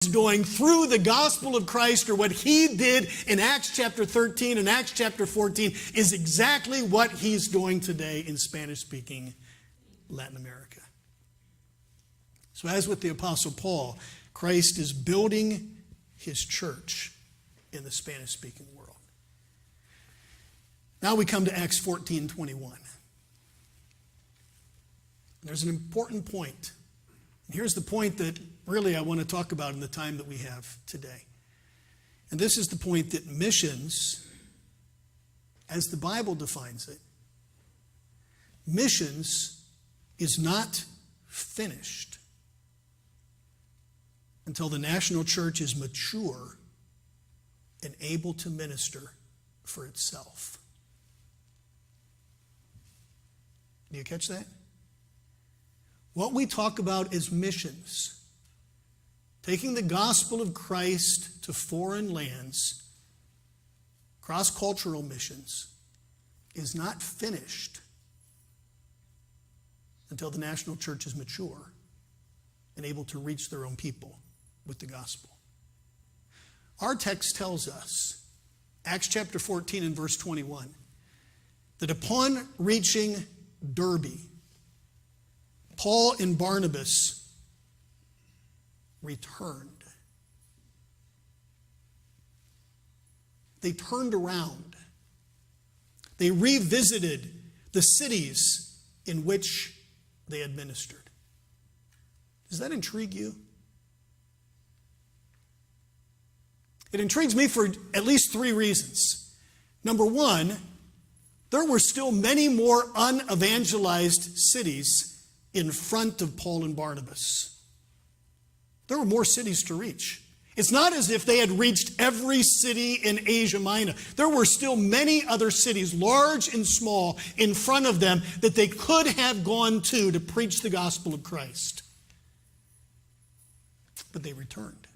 doing through the gospel of Christ, or what he did in Acts chapter 13 and Acts chapter 14, is exactly what he's doing today in Spanish-speaking Latin America. So as with the Apostle Paul, Christ is building his church in the Spanish-speaking world. Now we come to Acts 14:21. There's an important point. And here's the point that really I want to talk about in the time that we have today. And this is the point that missions, as the Bible defines it, missions is not finished until the national church is mature and able to minister for itself. Do you catch that? What we talk about is missions. Taking the gospel of Christ to foreign lands, cross-cultural missions, is not finished until the national church is mature and able to reach their own people with the gospel. Our text tells us, Acts chapter 14 and verse 21, that upon reaching Derbe, Paul and Barnabas returned. They turned around. They revisited the cities in which they had ministered. Does that intrigue you? It intrigues me for at least 3 reasons. Number one, there were still many more unevangelized cities in front of Paul and Barnabas. There were more cities to reach. It's not as if they had reached every city in Asia Minor. There were still many other cities, large and small, in front of them that they could have gone to preach the gospel of Christ. But they returned.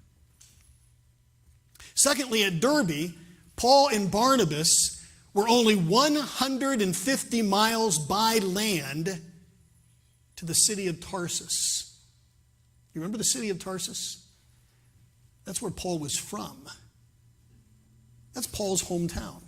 Secondly, at Derbe, Paul and Barnabas were only 150 miles by land to the city of Tarsus. You remember the city of Tarsus? That's where Paul was from. That's Paul's hometown.